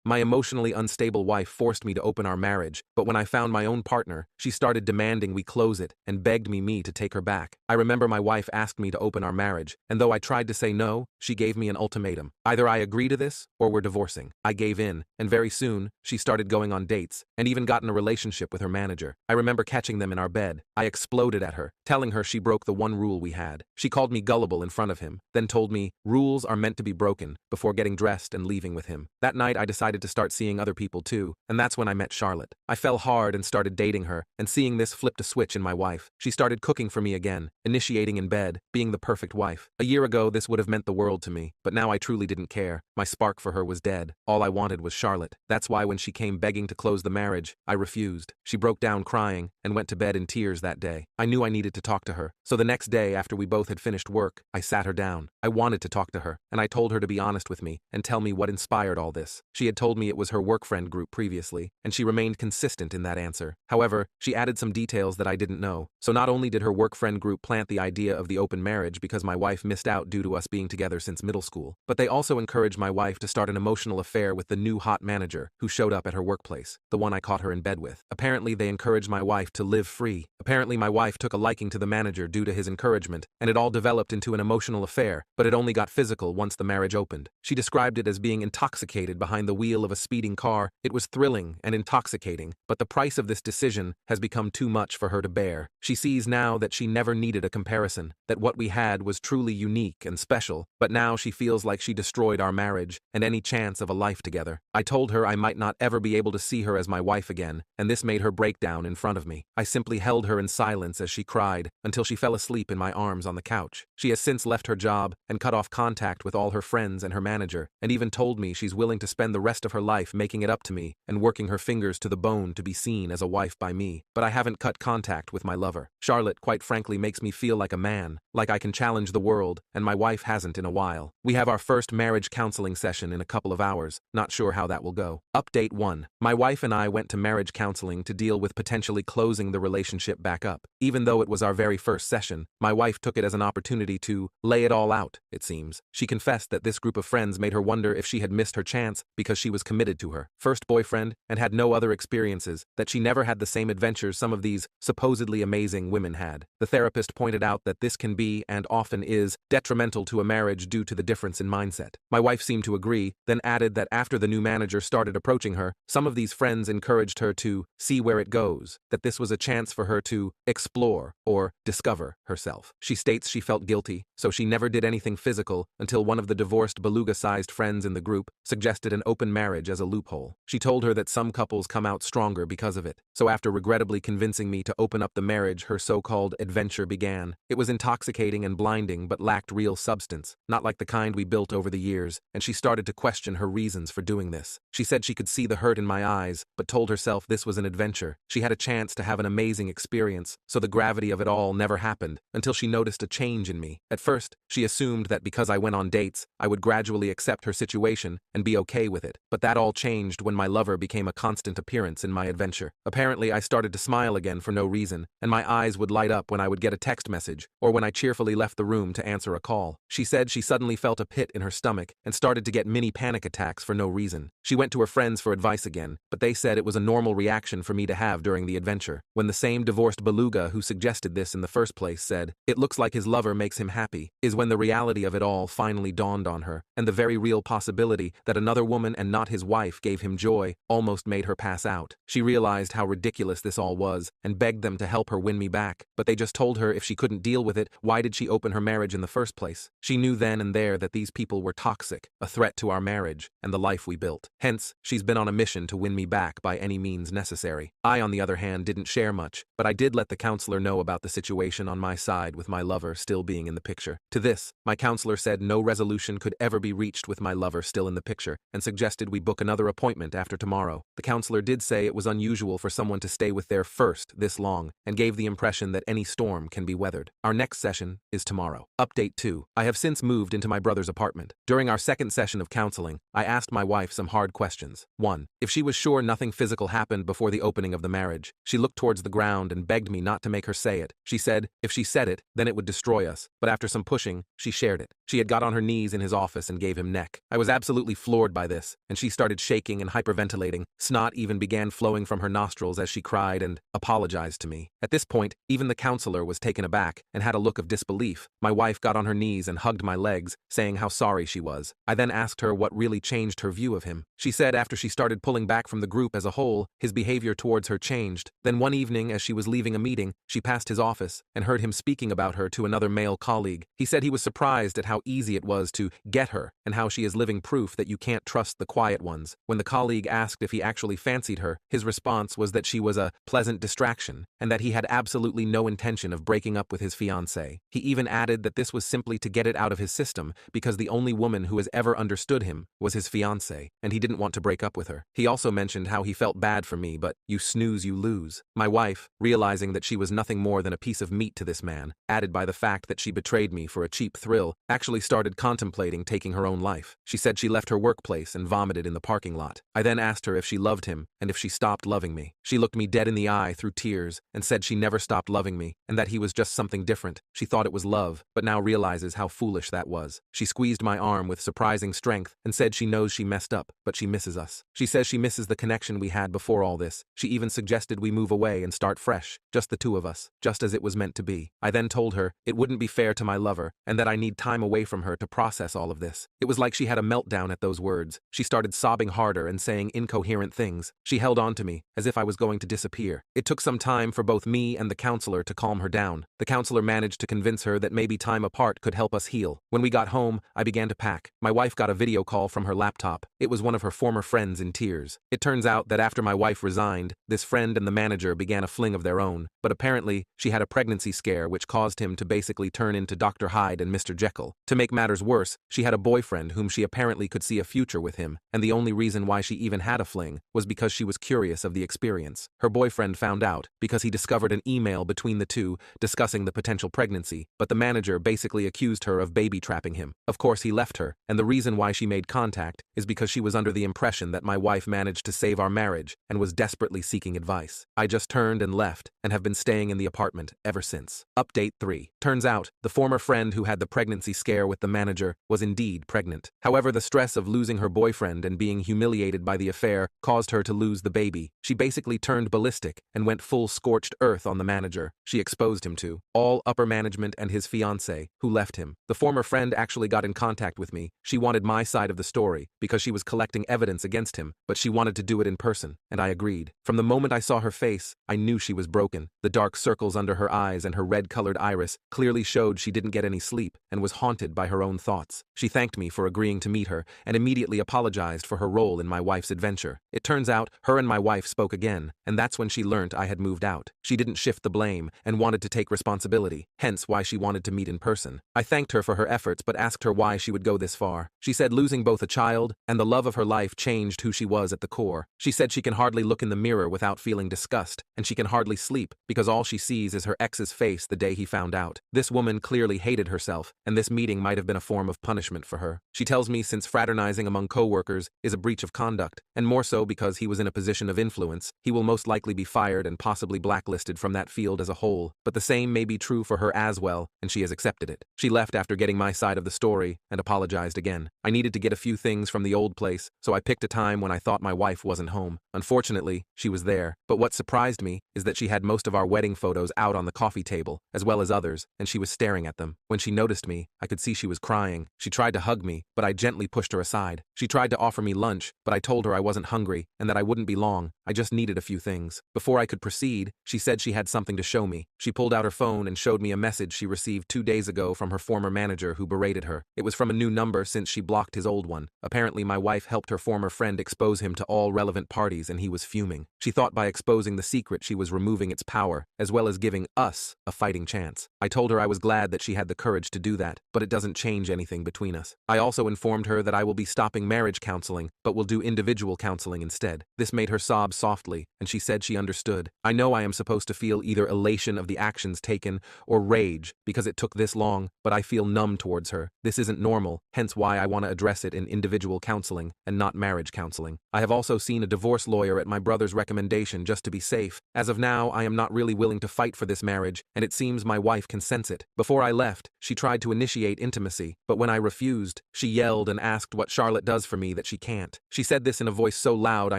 My emotionally unstable wife forced me to open our marriage, but when I found my own partner, she started demanding we close it and begged me to take her back. I remember my wife asked me to open our marriage, and though I tried to say no, she gave me an ultimatum. Either I agree to this, or we're divorcing. I gave in, and very soon, she started going on dates, and even got in a relationship with her manager. I remember catching them in our bed. I exploded at her, telling her she broke the one rule we had. She called me gullible in front of him, then told me, rules are meant to be broken, before getting dressed and leaving with him. That night I decided to start seeing other people too, and that's when I met Charlotte. I fell hard and started dating her, and seeing this flipped a switch in my wife. She started cooking for me again, initiating in bed, being the perfect wife. A year ago this would have meant the world to me, but now I truly didn't care. My spark for her was dead. All I wanted was Charlotte. That's why when she came begging to close the marriage, I refused. She broke down crying, and went to bed in tears that day. I knew I needed to talk to her, so the next day after we both had finished work, I sat her down. I wanted to talk to her, and I told her to be honest with me, and tell me what inspired all this. She had told me it was her work friend group previously, and she remained consistent in that answer. However, she added some details that I didn't know. So not only did her work friend group plant the idea of the open marriage because my wife missed out due to us being together since middle school, but they also encouraged my wife to start an emotional affair with the new hot manager who showed up at her workplace, the one I caught her in bed with. Apparently they encouraged my wife to live free. Apparently my wife took a liking to the manager due to his encouragement, and it all developed into an emotional affair, but it only got physical once the marriage opened. She described it as being intoxicated behind the wheel of a speeding car. It was thrilling and intoxicating, but the price of this decision has become too much for her to bear. She sees now that she never needed a comparison, that what we had was truly unique and special, but now she feels like she destroyed our marriage and any chance of a life together. I told her I might not ever be able to see her as my wife again, and this made her break down in front of me. I simply held her in silence as she cried until she fell asleep in my arms on the couch. She has since left her job and cut off contact with all her friends and her manager, and even told me she's willing to spend the rest of her life making it up to me and working her fingers to the bone to be seen as a wife by me. But I haven't cut contact with my lover. Charlotte, quite frankly, makes me feel like a man, like I can challenge the world, and my wife hasn't in a while. We have our first marriage counseling session in a couple of hours. Not sure how that will go. Update 1. My wife and I went to marriage counseling to deal with potentially closing the relationship back up. Even though it was our very first session, my wife took it as an opportunity to lay it all out, it seems. She confessed that this group of friends made her wonder if she had missed her chance because she was committed to her first boyfriend and had no other experiences, that she never had the same adventures some of these supposedly amazing women had. The therapist pointed out that this can be, and often is, detrimental to a marriage due to the difference in mindset. My wife seemed to agree, then added that after the new manager started approaching her, some of these friends encouraged her to see where it goes, that this was a chance for her to explore or discover herself. She states she felt guilty, so she never did anything physical until one of the divorced beluga-sized friends in the group suggested an open marriage as a loophole. She told her that some couples come out stronger because of it, so after regrettably convincing me to open up the marriage, her so-called adventure began. It was intoxicating and blinding but lacked real substance, not like the kind we built over the years, and she started to question her reasons for doing this. She said she could see the hurt in my eyes, but told herself this was an adventure. She had a chance to have an amazing experience, so the gravity of it all never happened until she noticed a change in me. At first, she assumed that because I went on dates, I would gradually accept her situation and be okay with it, but that all changed when my lover became a constant appearance in my adventure. Apparently, I started to smile again for no reason, and my eyes would light up when I would get a text message or when I cheerfully left the room to answer a call. She said she suddenly felt a pit in her stomach and started to get mini panic attacks for no reason. She went to her friends for advice again, but they said it was a normal reaction for me to have during the adventure. When the same divorced beluga who suggested this in the first place said, "It looks like his lover makes him happy," is when the reality of it all finally dawned on her, and the very real possibility that another woman and not his wife gave him joy almost made her pass out. She realized how ridiculous this all was and begged them to help her win me back, but they just told her if she couldn't deal with it, why did she open her marriage in the first place? She knew then and there that these people were toxic, a threat to our marriage and the life we built. Hence, she's been on a mission to win me back by any means necessary. I, on the other hand, didn't share much, but I did let the counselor know about the situation on my side with my lover still being in the picture. To this, my counselor said no resolution could ever be reached with my lover still in the picture and suggested we book another appointment after tomorrow. The counselor did say it was unusual for someone to stay with their first this long and gave the impression that any storm can be weathered. Our next session is tomorrow. Update 2. I have since moved into my brother's apartment. During our second session of counseling, I asked my wife some hard questions. 1. If she was sure nothing physical happened before the opening of the marriage. She looked towards the ground and begged me not to make her say it. She said, if she said it, then it would destroy us, but after some pushing, she shared it. She had got on her knees in his office and gave him neck. I was absolutely floored by this, and she she started shaking and hyperventilating. Snot even began flowing from her nostrils as she cried and apologized to me. At this point, even the counselor was taken aback and had a look of disbelief. My wife got on her knees and hugged my legs, saying how sorry she was. I then asked her what really changed her view of him. She said after she started pulling back from the group as a whole, his behavior towards her changed. Then one evening, as she was leaving a meeting, she passed his office and heard him speaking about her to another male colleague. He said he was surprised at how easy it was to get her and how she is living proof that you can't trust the quiet ones. When the colleague asked if he actually fancied her, his response was that she was a pleasant distraction and that he had absolutely no intention of breaking up with his fiancée. He even added that this was simply to get it out of his system because the only woman who has ever understood him was his fiancée, and he didn't want to break up with her. He also mentioned how he felt bad for me, but you snooze, you lose. My wife, realizing that she was nothing more than a piece of meat to this man, added by the fact that she betrayed me for a cheap thrill, actually started contemplating taking her own life. She said she left her workplace and vomited in the parking lot. I then asked her if she loved him and if she stopped loving me. She looked me dead in the eye through tears and said she never stopped loving me and that he was just something different. She thought it was love, but now realizes how foolish that was. She squeezed my arm with surprising strength and said she knows she messed up, but she misses us. She says she misses the connection we had before all this. She even suggested we move away and start fresh, just the two of us, just as it was meant to be. I then told her it wouldn't be fair to my lover and that I need time away from her to process all of this. It was like she had a meltdown at those words. She started sobbing harder and saying incoherent things. She held on to me, as if I was going to disappear. It took some time for both me and the counselor to calm her down. The counselor managed to convince her that maybe time apart could help us heal. When we got home, I began to pack. My wife got a video call from her laptop. It was one of her former friends in tears. It turns out that after my wife resigned, this friend and the manager began a fling of their own, but apparently she had a pregnancy scare which caused him to basically turn into Dr. Hyde and Mr. Jekyll. To make matters worse, she had a boyfriend whom she apparently could see a future with him, and the only reason why she even had a fling was because she was curious of the experience. Her boyfriend found out because he discovered an email between the two discussing the potential pregnancy, but the manager basically accused her of baby trapping him. Of course, he left her, and the reason why she made contact is because she was under the impression that my wife managed to save our marriage and was desperately seeking advice. I just turned and left and have been staying in the apartment ever since. Update 3. Turns out, the former friend who had the pregnancy scare with the manager was indeed pregnant. However, the stress of losing her boyfriend and being humiliated by the affair caused her to lose the baby. She basically turned ballistic and went full scorched earth on the manager. She exposed him to all upper management and his fiancée, who left him. The former friend actually got in contact with me. She wanted my side of the story because she was collecting evidence against him, but she wanted to do it in person, and I agreed. From the moment I saw her face, I knew she was broken. The dark circles under her eyes and her red-colored iris clearly showed she didn't get any sleep and was haunted by her own thoughts. She thanked me for agreeing to meet her and immediately apologized for her role in my wife's adventure. It turns out her and my wife spoke again, and that's when she learned I had moved out. She didn't shift the blame and wanted to take responsibility, hence why she wanted to meet in person. I thanked her for her efforts but asked her why she would go this far. She said losing both a child and the love of her life changed who she was at the core. She said she can hardly look in the mirror without feeling disgust, and she can hardly sleep because all she sees is her ex's face the day he found out. This woman clearly hated herself, and this meeting might have been a form of punishment for her. She tells me since fraternizing among co-workers is a breach of conduct, and more so because he was in a position of influence, he will most likely be fired and possibly blacklisted from that field as a whole. But the same may be true for her as well, and she has accepted it. She left after getting my side of the story and apologized again. I needed to get a few things from the old place, so I picked a time when I thought my wife wasn't home. Unfortunately, she was there, but what surprised me is that she had most of our wedding photos out on the coffee table, as well as others, and she was staring at them. When she noticed me, I could see she was crying. She tried to hug me, but I gently pushed her aside. She tried to offer me lunch, but I told her I wasn't hungry and that I wouldn't be long. I just needed a few things. Before I could proceed, she said she had something to show me. She pulled out her phone and showed me a message she received 2 days ago from her former manager who berated her. It was from a new number since she blocked his old one. Apparently, my wife helped her former friend expose him to all relevant parties and he was fuming. She thought by exposing the secret she was removing its power, as well as giving us a fighting chance. I told her I was glad that she had the courage to do that, but it doesn't change anything between us. I also informed her that I will be stopping marriage counseling, but will do individual counseling instead. This made her sob softly, and she said she understood. I know I am supposed to feel either elation of the actions taken or rage because it took this long, but I feel numb towards her. This isn't normal, hence why I want to address it in individual counseling and not marriage counseling. I have also seen a divorce lawyer at my brother's recommendation just to be safe. As of now, I am not really willing to fight for this marriage, and it seems my wife can sense it. Before I left, she tried to initiate intimacy, but when I refused, she yelled and asked what Charlotte does for me that that she can't. She said this in a voice so loud I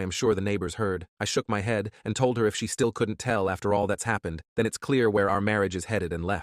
am sure the neighbors heard. I shook my head and told her if she still couldn't tell after all that's happened, then it's clear where our marriage is headed and left.